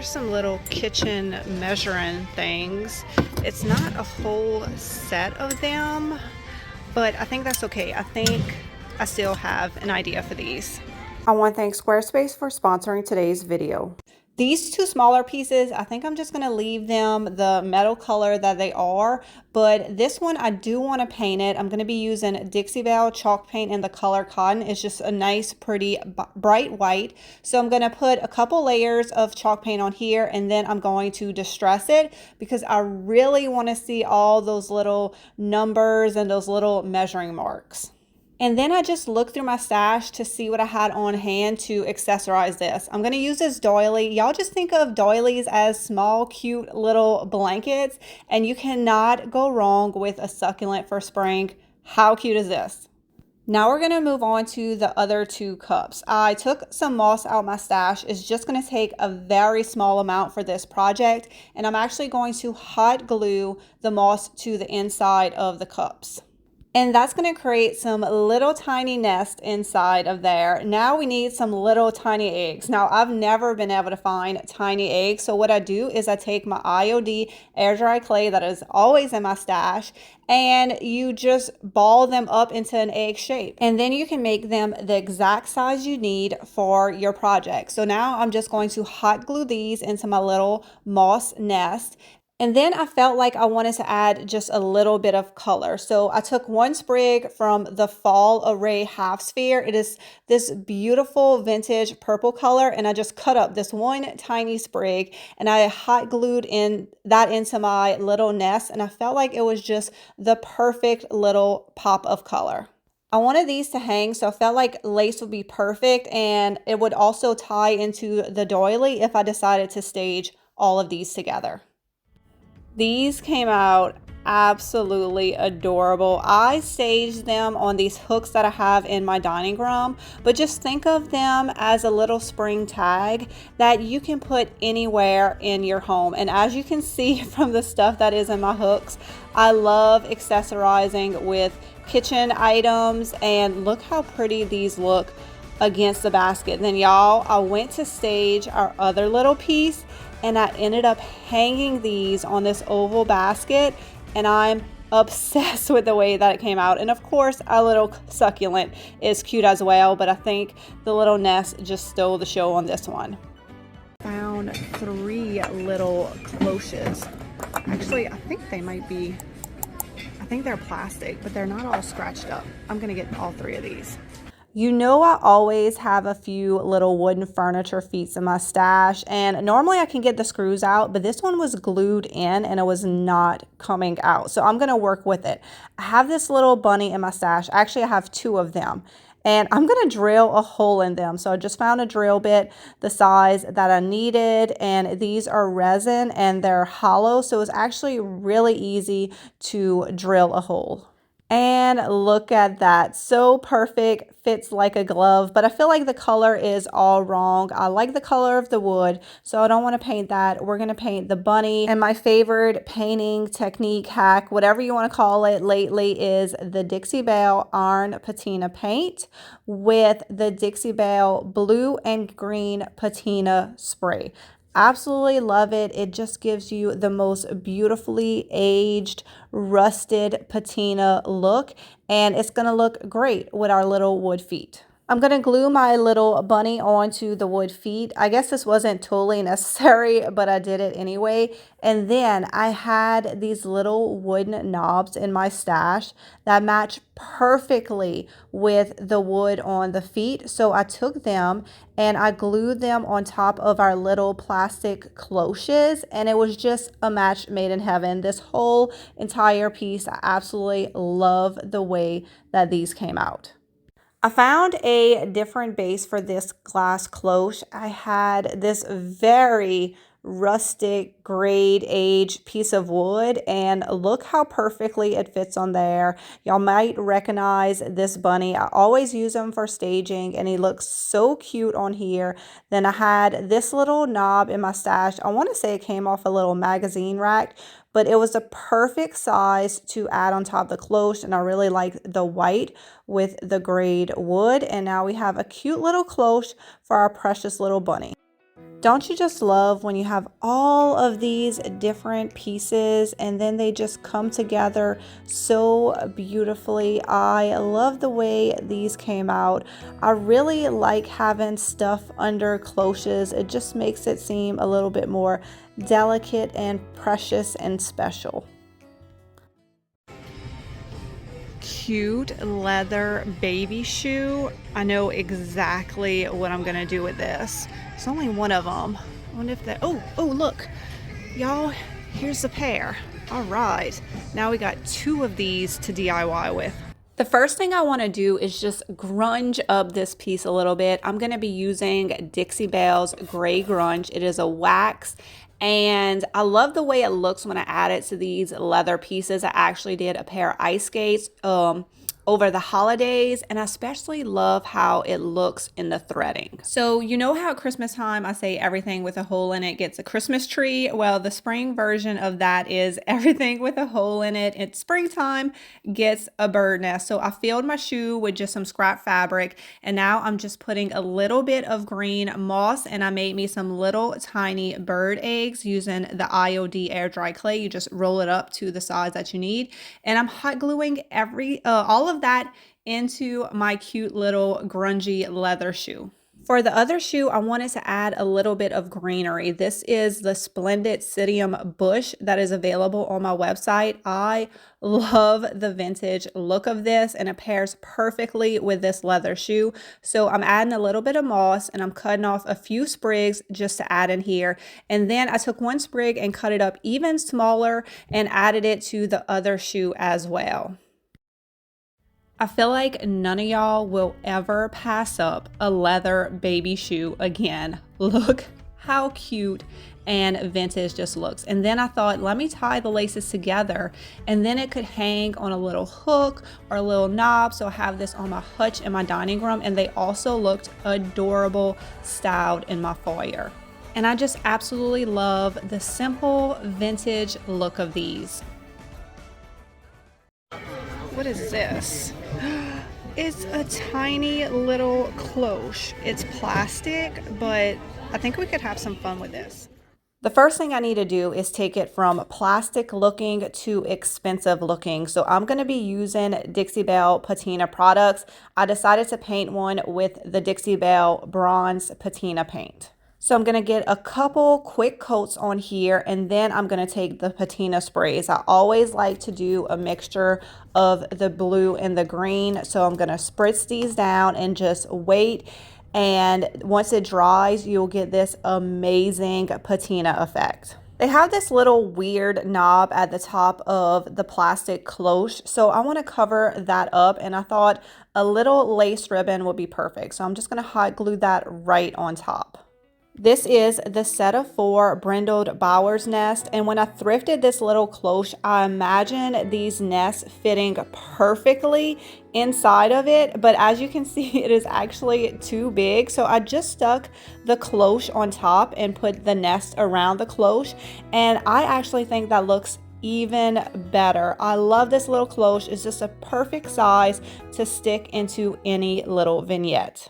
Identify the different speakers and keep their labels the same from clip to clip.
Speaker 1: There's some little kitchen measuring things. It's not a whole set of them, but I think that's okay. I think I still have an idea for these. I want to thank Squarespace for sponsoring today's video. These two smaller pieces, I think I'm just going to leave them the metal color that they are, but this one I do want to paint it. I'm going to be using Dixie Belle chalk paint in the color Cotton. It's just a nice, pretty, bright white. So I'm going to put a couple layers of chalk paint on here, and then I'm going to distress it because I really want to see all those little numbers and those little measuring marks. And then I just looked through my stash to see what I had on hand to accessorize this. I'm going to use this doily. Y'all just think of doilies as small, cute little blankets, and you cannot go wrong with a succulent for spring. How cute is this? Now we're going to move on to the other two cups. I took some moss out my stash. It's just going to take a very small amount for this project, and I'm actually going to hot glue the moss to the inside of the cups. And that's going to create some little tiny nest inside of there. Now we need some little tiny eggs. Now I've never been able to find tiny eggs. So what I do is I take my IOD air dry clay that is always in my stash, and you just ball them up into an egg shape. And then you can make them the exact size you need for your project. So now I'm just going to hot glue these into my little moss nest. And then I felt like I wanted to add just a little bit of color. So I took one sprig from the Fall Array Half Sphere. It is this beautiful vintage purple color. And I just cut up this one tiny sprig and I hot glued that into my little nest. And I felt like it was just the perfect little pop of color. I wanted these to hang, so I felt like lace would be perfect. And it would also tie into the doily if I decided to stage all of these together. These came out absolutely adorable. I staged them on these hooks that I have in my dining room, but just think of them as a little spring tag that you can put anywhere in your home. And as you can see from the stuff that is in my hooks, I love accessorizing with kitchen items, and look how pretty these look against the basket. And then y'all, I went to stage our other little piece and I ended up hanging these on this oval basket, and I'm obsessed with the way that it came out. And of course, our little succulent is cute as well, but I think the little nest just stole the show on this one. Found 3 little cloches. Actually, I think they might be, I think they're plastic, but they're not all scratched up. I'm gonna get all 3 of these. You know, I always have a few little wooden furniture feet in my stash, and normally I can get the screws out, but this one was glued in and it was not coming out. So I'm going to work with it. I have this little bunny in my stash. Actually, I have 2 of them, and I'm going to drill a hole in them. So I just found a drill bit the size that I needed, and these are resin and they're hollow. So it's actually really easy to drill a hole. And look at that, so perfect, fits like a glove, but I feel like the color is all wrong. I like the color of the wood, so I don't want to paint that. We're going to paint the bunny, and my favorite painting technique, hack, whatever you want to call it lately, is the Dixie Belle Iron Patina paint with the Dixie Belle blue and green patina spray. Absolutely love it. It just gives you the most beautifully aged, rusted patina look, and it's going to look great with our little wood feet. I'm going to glue my little bunny onto the wood feet. I guess this wasn't totally necessary, but I did it anyway. And then I had these little wooden knobs in my stash that match perfectly with the wood on the feet. So I took them and I glued them on top of our little plastic cloches, and it was just a match made in heaven. This whole entire piece, I absolutely love the way that these came out. I found a different base for this glass cloche. I had this very rustic grade age piece of wood, and look how perfectly it fits on there. Y'all might recognize this bunny. I always use him for staging, and he looks so cute on here. Then I had this little knob in my stash. I want to say it came off a little magazine rack, but it was the perfect size to add on top of the cloche, and I really like the white with the grade wood. And now we have a cute little cloche for our precious little bunny. Don't you just love when you have all of these different pieces and then they just come together so beautifully? I love the way these came out. I really like having stuff under cloches. It just makes it seem a little bit more delicate and precious and special. Cute leather baby shoe. I know exactly what I'm gonna do with this. There's only one of them. I wonder if that, oh, look, y'all, here's the pair. All right, now we got two of these to DIY with. The first thing I want to do is just grunge up this piece a little bit. I'm going to be using Dixie Belle's Gray Grunge. It is a wax, and I love the way it looks when I add it to these leather pieces. I actually did a pair of ice skates over the holidays, and I especially love how it looks in the threading. So you know how at Christmas time I say everything with a hole in it gets a Christmas tree? Well, the spring version of that is everything with a hole in it. It's springtime gets a bird nest. So I filled my shoe with just some scrap fabric, and now I'm just putting a little bit of green moss, and I made me some little tiny bird eggs using the IOD air dry clay. You just roll it up to the size that you need, and I'm hot gluing all of that into my cute little grungy leather shoe. For the other shoe, I wanted to add a little bit of greenery. This is the Splendid Psidium Bush that is available on my website. I love the vintage look of this, and it pairs perfectly with this leather shoe. So I'm adding a little bit of moss, and I'm cutting off a few sprigs just to add in here. And then I took one sprig and cut it up even smaller and added it to the other shoe as well. I feel like none of y'all will ever pass up a leather baby shoe again. Look how cute and vintage this looks. And then I thought, let me tie the laces together, and then it could hang on a little hook or a little knob. So I have this on my hutch in my dining room, and they also looked adorable styled in my foyer. And I just absolutely love the simple vintage look of these. What is this? It's a tiny little cloche. It's plastic, but I think we could have some fun with this. The first thing I need to do is take it from plastic looking to expensive looking. So I'm going to be using Dixie Belle patina products. I decided to paint one with the Dixie Belle bronze patina paint. So I'm going to get a couple quick coats on here, and then I'm going to take the patina sprays. I always like to do a mixture of the blue and the green. So I'm going to spritz these down and just wait. And once it dries, you'll get this amazing patina effect. They have this little weird knob at the top of the plastic cloche. So I want to cover that up, and I thought a little lace ribbon would be perfect. So I'm just going to hot glue that right on top. This is the set of 4 brindled Bower's nest, and when I thrifted this little cloche, I imagined these nests fitting perfectly inside of it, but as you can see, it is actually too big. So I just stuck the cloche on top and put the nest around the cloche, and I actually think that looks even better. I love this little cloche. It's just a perfect size to stick into any little vignette.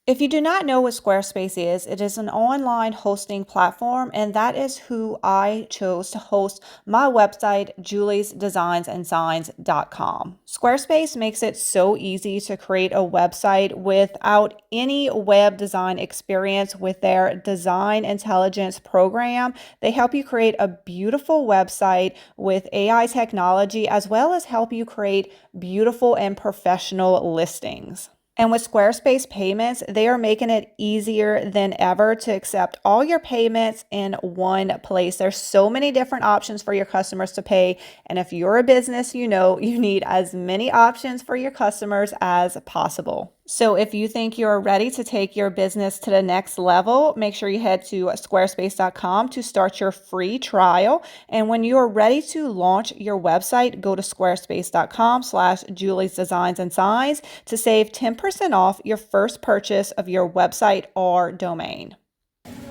Speaker 1: If you do not know what Squarespace is, it is an online hosting platform, and that is who I chose to host my website, juliesdesignsandsigns.com. Squarespace makes it so easy to create a website without any web design experience with their design intelligence program. They help you create a beautiful website with AI technology, as well as help you create beautiful and professional listings. And with Squarespace payments, they are making it easier than ever to accept all your payments in one place. There's so many different options for your customers to pay. And if you're a business, you know you need as many options for your customers as possible. So if you think you're ready to take your business to the next level, make sure you head to squarespace.com to start your free trial. And when you are ready to launch your website, go to squarespace.com/juliesdesignsandsigns to save 10% off your first purchase of your website or domain.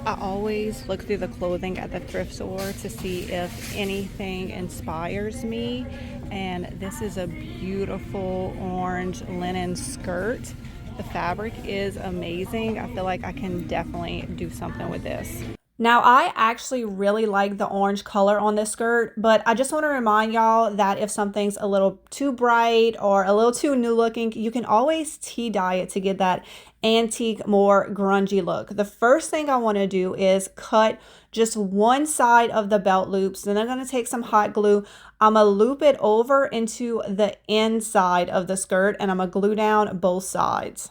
Speaker 1: I always look through the clothing at the thrift store to see if anything inspires me. And this is a beautiful orange linen skirt. The fabric is amazing. I feel like I can definitely do something with this. Now, I actually really like the orange color on this skirt, but I just want to remind y'all that if something's a little too bright or a little too new looking, you can always tea dye it to get that antique, more grungy look. The first thing I want to do is cut just one side of the belt loops. Then I'm going to take some hot glue. I'm going to loop it over into the inside of the skirt, and I'm going to glue down both sides.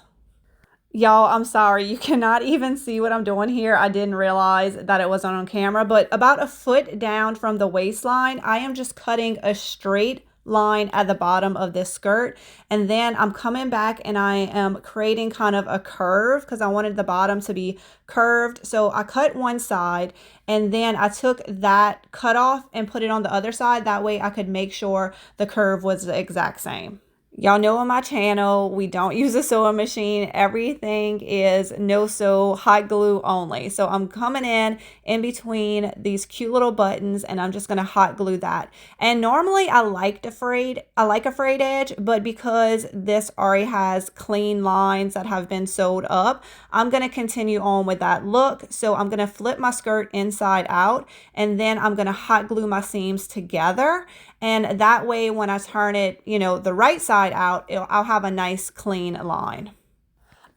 Speaker 1: Y'all, I'm sorry, you cannot even see what I'm doing here. I didn't realize that it wasn't on camera, but about a foot down from the waistline, I am just cutting a straight line at the bottom of this skirt. And then I'm coming back and I am creating kind of a curve because I wanted the bottom to be curved. So I cut one side and then I took that cut off and put it on the other side. That way I could make sure the curve was the exact same. Y'all know on my channel, we don't use a sewing machine. Everything is no-sew, hot glue only. So I'm coming in between these cute little buttons and I'm just going to hot glue that. And normally I like a frayed edge, but because this already has clean lines that have been sewed up, I'm going to continue on with that look. So I'm going to flip my skirt inside out and then I'm going to hot glue my seams together. And that way, when I turn it, the right side out, I'll have a nice clean line.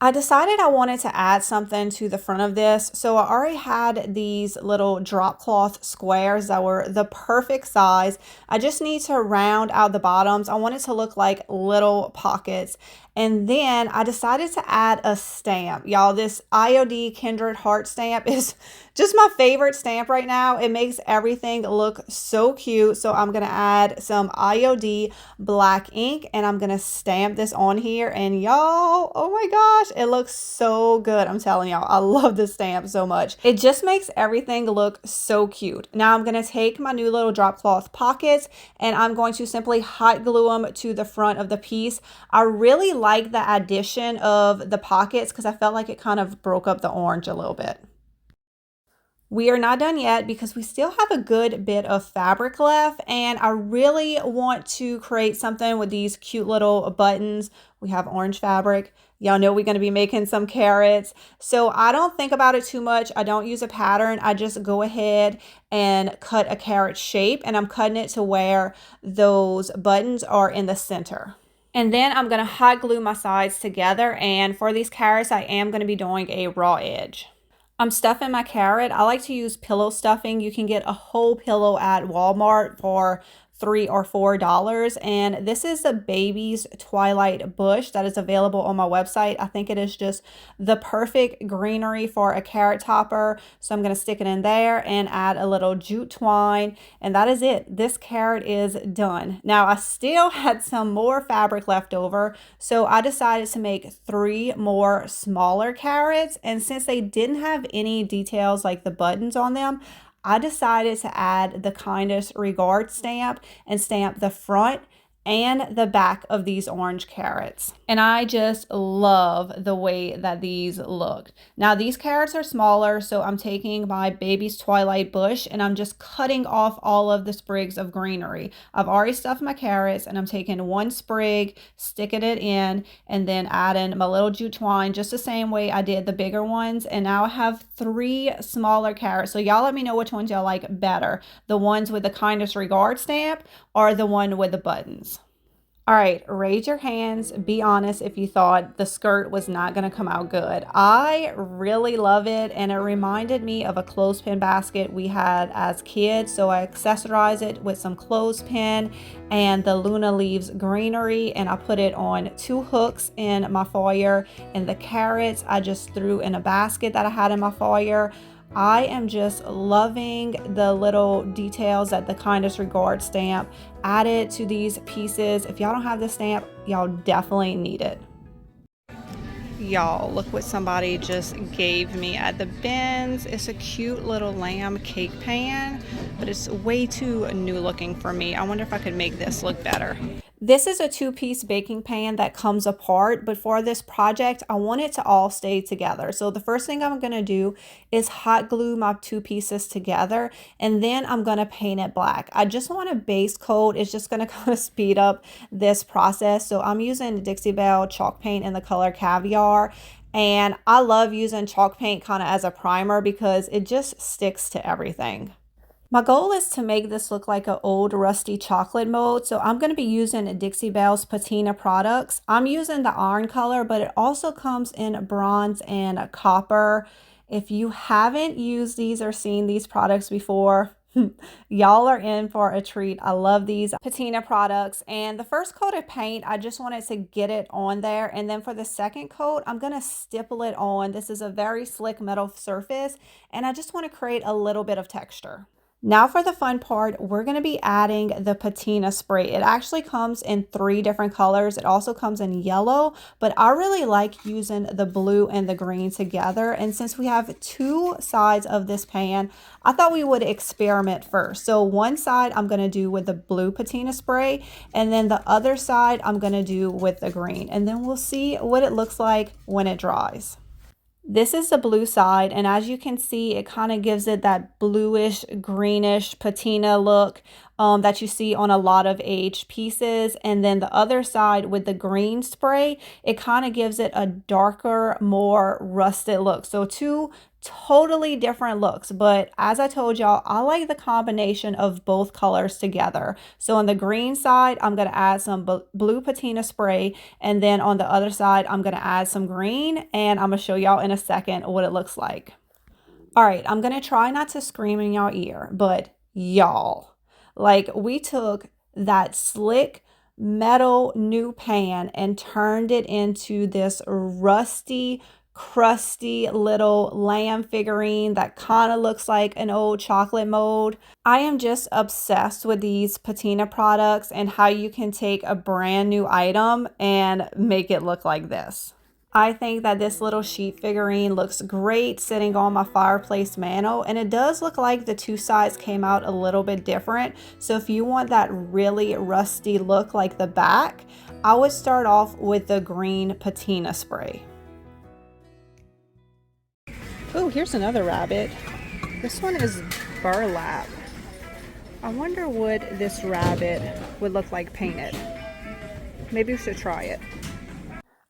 Speaker 1: I decided I wanted to add something to the front of this. So I already had these little drop cloth squares that were the perfect size. I just need to round out the bottoms. I want it to look like little pockets. And then I decided to add a stamp. Y'all, this IOD Kindred Heart stamp is just my favorite stamp right now. It makes everything look so cute. So I'm going to add some IOD black ink and I'm going to stamp this on here. And y'all, oh my gosh, it looks so good. I'm telling y'all, I love this stamp so much. It just makes everything look so cute. Now I'm going to take my new little drop cloth pockets and I'm going to simply hot glue them to the front of the piece. I really like the addition of the pockets because I felt like it kind of broke up the orange a little bit. We are not done yet because we still have a good bit of fabric left and I really want to create something with these cute little buttons. We have orange fabric. Y'all know we're going to be making some carrots. So I don't think about it too much. I don't use a pattern. I just go ahead and cut a carrot shape and I'm cutting it to where those buttons are in the center. And then I'm going to hot glue my sides together. And for these carrots, I am going to be doing a raw edge. I'm stuffing my carrot. I like to use pillow stuffing. You can get a whole pillow at Walmart for $3 or $4. And this is the Baby's Twilight Bush that is available on my website. I think it is just the perfect greenery for a carrot topper. So I'm going to stick it in there and add a little jute twine. And that is it. This carrot is done. Now I still had some more fabric left over. So I decided to make 3 more smaller carrots. And since they didn't have any details like the buttons on them, I decided to add the kindest regard stamp and stamp the front and the back of these orange carrots. And I just love the way that these look. Now these carrots are smaller, so I'm taking my Baby's Twilight Bush and I'm just cutting off all of the sprigs of greenery. I've already stuffed my carrots and I'm taking one sprig, sticking it in, and then adding my little jute twine just the same way I did the bigger ones. And now I have 3 smaller carrots. So y'all let me know which ones y'all like better. The ones with the kindest regard stamp or the one with the buttons. All right, raise your hands. Be honest if you thought the skirt was not going to come out good. I really love it, and it reminded me of a clothespin basket we had as kids. So I accessorized it with some clothespin and the Luna Leaves greenery, and I put it on 2 hooks in my foyer. And the carrots I just threw in a basket that I had in my foyer. I am just loving the little details that the kindest regard stamp added to these pieces. If y'all don't have the stamp, y'all definitely need it. Y'all, look what somebody just gave me at the bins. It's a cute little lamb cake pan, but it's way too new looking for me. I wonder if I could make this look better. This is a two-piece baking pan that comes apart, but for this project, I want it to all stay together. So the first thing I'm gonna do is hot glue my two pieces together, and then I'm gonna paint it black. I just want a base coat. It's just gonna kind of speed up this process. So I'm using Dixie Belle chalk paint in the color Caviar. And I love using chalk paint kind of as a primer because it just sticks to everything. My goal is to make this look like an old rusty chocolate mold. So I'm going to be using Dixie Belle's patina products. I'm using the iron color, but it also comes in bronze and copper. If you haven't used these or seen these products before, y'all are in for a treat. I love these patina products. And the first coat of paint, I just wanted to get it on there. And then for the second coat, I'm going to stipple it on. This is a very slick metal surface, and I just want to create a little bit of texture. Now for the fun part, we're going to be adding the patina spray. It actually comes in 3 different colors. It also comes in yellow, but I really like using the blue and the green together. And since we have 2 sides of this pan, I thought we would experiment first. So one side I'm going to do with the blue patina spray, and then the other side I'm going to do with the green. And then we'll see what it looks like when it dries. This is the blue side, and as you can see, it kind of gives it that bluish, greenish patina look that you see on a lot of aged pieces. And then the other side with the green spray, it kind of gives it a darker, more rusted look. So 2 totally different looks, but as I told y'all, I like the combination of both colors together. So on the green side, I'm going to add some blue patina spray, and then on the other side, I'm going to add some green, and I'm going to show y'all in a second what it looks like. All right, I'm going to try not to scream in y'all ear, but y'all, like, we took that slick metal new pan and turned it into this rusty, crusty little lamb figurine that kind of looks like an old chocolate mold. I am just obsessed with these patina products and how you can take a brand new item and make it look like this. I think that this little sheep figurine looks great sitting on my fireplace mantle, and it does look like the 2 sides came out a little bit different. So if you want that really rusty look like the back, I would start off with the green patina spray. Oh, here's another rabbit. This one is burlap. I wonder what this rabbit would look like painted. Maybe we should try it.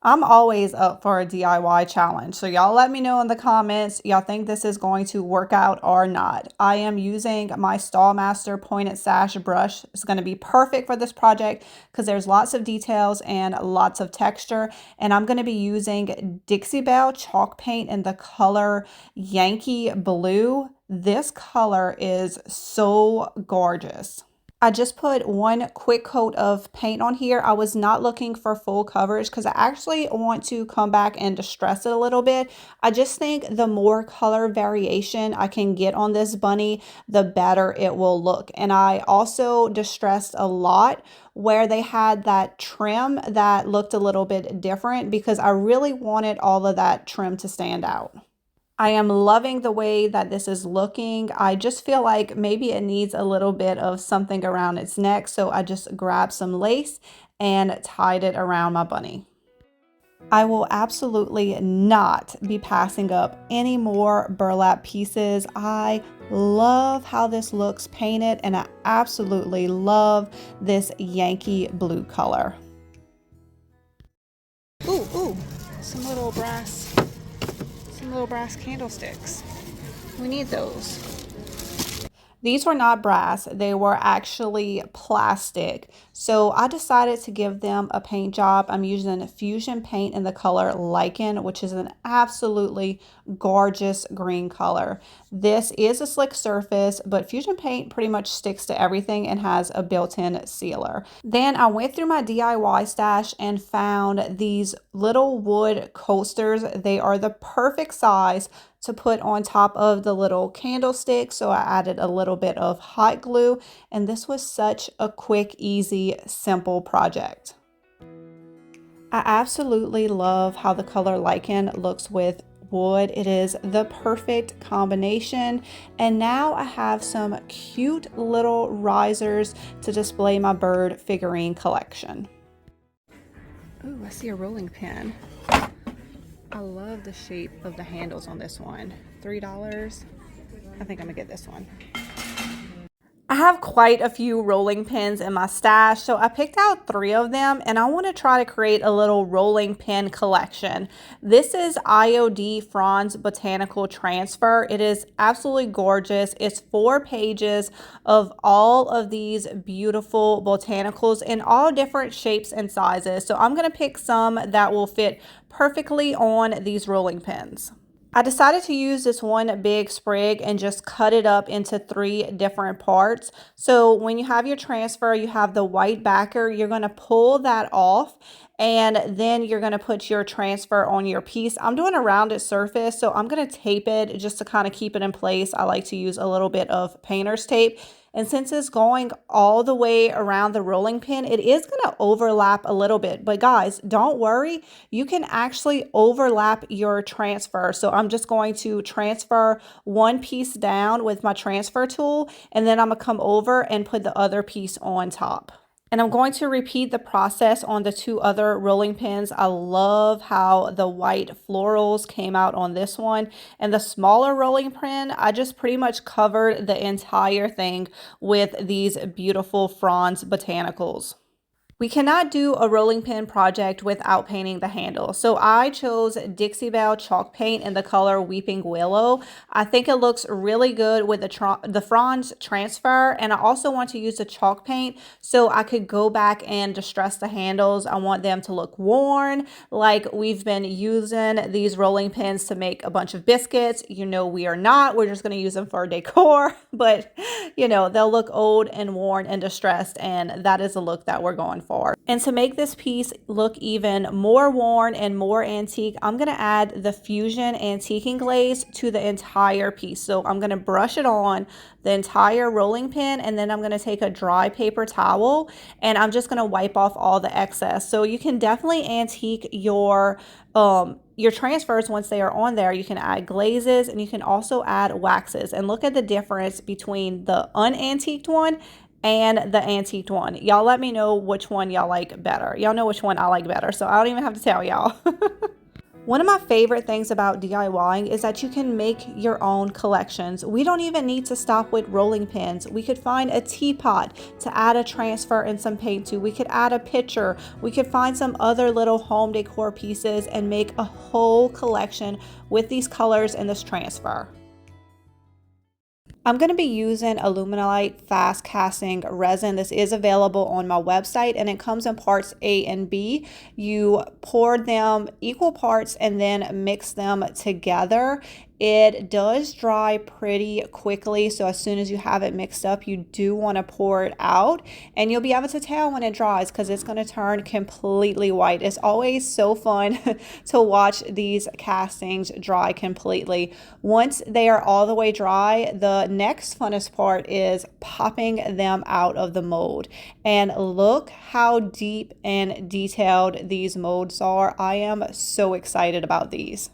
Speaker 1: I'm always up for a DIY challenge. So y'all let me know in the comments, y'all think this is going to work out or not. I am using my Stallmaster pointed sash brush. It's going to be perfect for this project because there's lots of details and lots of texture. And I'm going to be using Dixie Belle chalk paint in the color Yankee Blue. This color is so gorgeous. I just put one quick coat of paint on here. I was not looking for full coverage because I actually want to come back and distress it a little bit. I just think the more color variation I can get on this bunny, the better it will look. And I also distressed a lot where they had that trim that looked a little bit different because I really wanted all of that trim to stand out. I am loving the way that this is looking. I just feel like maybe it needs a little bit of something around its neck. So I just grabbed some lace and tied it around my bunny. I will absolutely not be passing up any more burlap pieces. I love how this looks painted, and I absolutely love this Yankee blue color. Ooh, some little brass candlesticks. We need those. These were not brass, they were actually plastic. So I decided to give them a paint job. I'm using Fusion paint in the color Lichen, which is an absolutely gorgeous green color. This is a slick surface, but Fusion paint pretty much sticks to everything and has a built-in sealer. Then I went through my DIY stash and found these little wood coasters. They are the perfect size to put on top of the little candlestick. So I added a little bit of hot glue, and this was such a quick, easy, simple project. I absolutely love how the color Lichen looks with wood. It is the perfect combination. And now I have some cute little risers to display my bird figurine collection. Ooh, I see a rolling pin. I love the shape of the handles on this one. $3. I think I'm gonna get this one. I have quite a few rolling pins in my stash, so I picked out 3 of them, and I want to try to create a little rolling pin collection. This is IOD Franz Botanical Transfer. It is absolutely gorgeous. It's 4 pages of all of these beautiful botanicals in all different shapes and sizes. So I'm going to pick some that will fit perfectly on these rolling pins. I decided to use this one big sprig and just cut it up into 3 different parts. So when you have your transfer, you have the white backer, you're going to pull that off, and then you're going to put your transfer on your piece. I'm doing a rounded surface, so I'm going to tape it just to kind of keep it in place. I like to use a little bit of painter's tape. And since it's going all the way around the rolling pin, it is going to overlap a little bit. But guys, don't worry. You can actually overlap your transfer. So I'm just going to transfer one piece down with my transfer tool, and then I'm going to come over and put the other piece on top. And I'm going to repeat the process on the 2 other rolling pins. I love how the white florals came out on this one. And the smaller rolling pin, I just pretty much covered the entire thing with these beautiful Franz Botanicals. We cannot do a rolling pin project without painting the handle. So I chose Dixie Belle chalk paint in the color Weeping Willow. I think it looks really good with the Franz transfer. And I also want to use the chalk paint so I could go back and distress the handles. I want them to look worn, like we've been using these rolling pins to make a bunch of biscuits. You know, we are not. We're just going to use them for decor. But, you know, they'll look old and worn and distressed. And that is the look that we're going for. And to make this piece look even more worn and more antique, I'm going to add the Fusion Antiquing Glaze to the entire piece. So I'm going to brush it on the entire rolling pin, and then I'm going to take a dry paper towel and I'm just going to wipe off all the excess. So you can definitely antique your transfers once they are on there. You can add glazes and you can also add waxes, and look at the difference between the unantiqued one and the antiqued one. Y'all let me know which one y'all like better. Y'all know which one I like better, so I don't even have to tell y'all. One of my favorite things about DIYing is that you can make your own collections. We don't even need to stop with rolling pins. We could find a teapot to add a transfer and some paint to. We could add a pitcher. We could find some other little home decor pieces and make a whole collection with these colors and this transfer. I'm going to be using Aluminite fast casting resin. This is available on my website, and it comes in parts A and B. You pour them equal parts and then mix them together. It does dry pretty quickly, so as soon as you have it mixed up, you do want to pour it out, and you'll be able to tell when it dries because it's going to turn completely white. It's always so fun to watch these castings dry completely. Once they are all the way dry, the next funnest part is popping them out of the mold. And look how deep and detailed these molds are. I am so excited about these.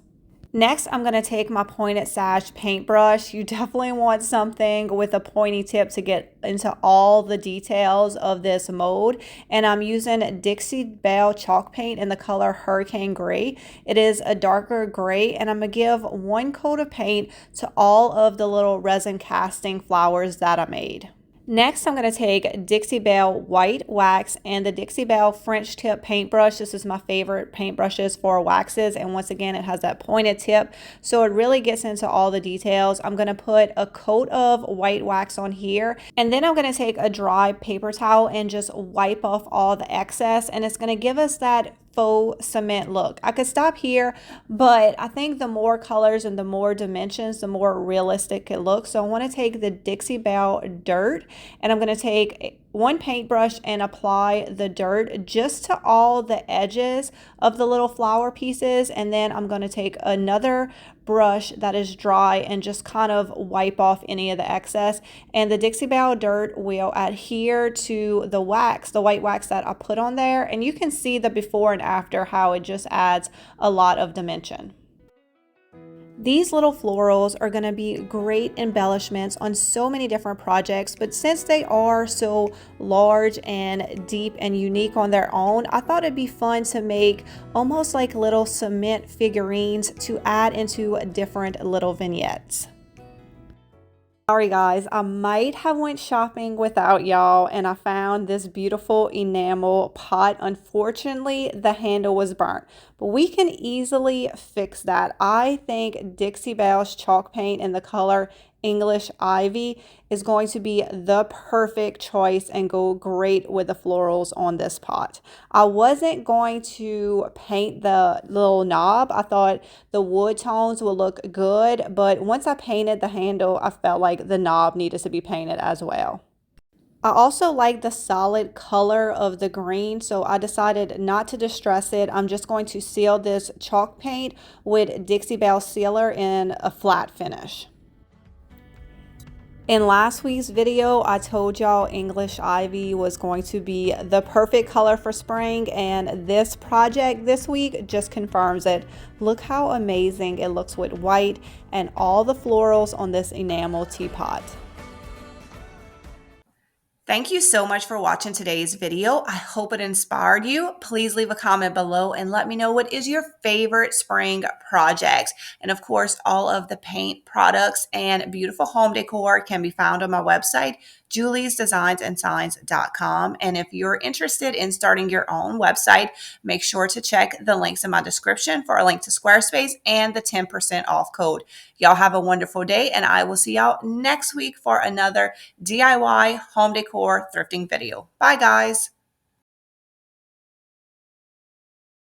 Speaker 1: Next, I'm going to take my pointed sash paintbrush. You definitely want something with a pointy tip to get into all the details of this mold. And I'm using Dixie Belle chalk paint in the color Hurricane Gray. It is a darker gray, and I'm going to give 1 coat of paint to all of the little resin casting flowers that I made. Next, I'm going to take Dixie Belle White Wax and the Dixie Belle French Tip Paintbrush. This is my favorite paintbrushes for waxes, and once again, it has that pointed tip, so it really gets into all the details. I'm going to put a coat of white wax on here, and then I'm going to take a dry paper towel and just wipe off all the excess, and it's going to give us that faux cement look. I could stop here, but I think the more colors and the more dimensions, the more realistic it looks. So I want to take the Dixie Belle Dirt, and I'm going to take 1 paintbrush and apply the dirt just to all the edges of the little flower pieces, and then I'm going to take another brush that is dry and just kind of wipe off any of the excess, and the Dixie Belle Dirt will adhere to the wax, the white wax that I put on there, and you can see the before and after how it just adds a lot of dimension. These little florals are going to be great embellishments on so many different projects, but since they are so large and deep and unique on their own, I thought it'd be fun to make almost like little cement figurines to add into different little vignettes. Sorry guys, I might have went shopping without y'all and I found this beautiful enamel pot. Unfortunately, the handle was burnt, but we can easily fix that. I think Dixie Belle's chalk paint in the color English Ivy is going to be the perfect choice and go great with the florals on this pot. I wasn't going to paint the little knob. I thought the wood tones will look good, but once I painted the handle, I felt like the knob needed to be painted as well. I also like the solid color of the green, so I decided not to distress it. I'm just going to seal this chalk paint with Dixie Belle Sealer in a flat finish. In last week's video, I told y'all English Ivy was going to be the perfect color for spring, and this project this week just confirms it. Look how amazing it looks with white and all the florals on this enamel teapot. Thank you so much for watching today's video. I hope it inspired you. Please leave a comment below and let me know what is your favorite spring projects. And of course, all of the paint products and beautiful home decor can be found on my website, juliesdesignsandsigns.com. And if you're interested in starting your own website, make sure to check the links in my description for a link to Squarespace and the 10% off code. Y'all have a wonderful day, and I will see y'all next week for another DIY home decor thrifting video. Bye, guys.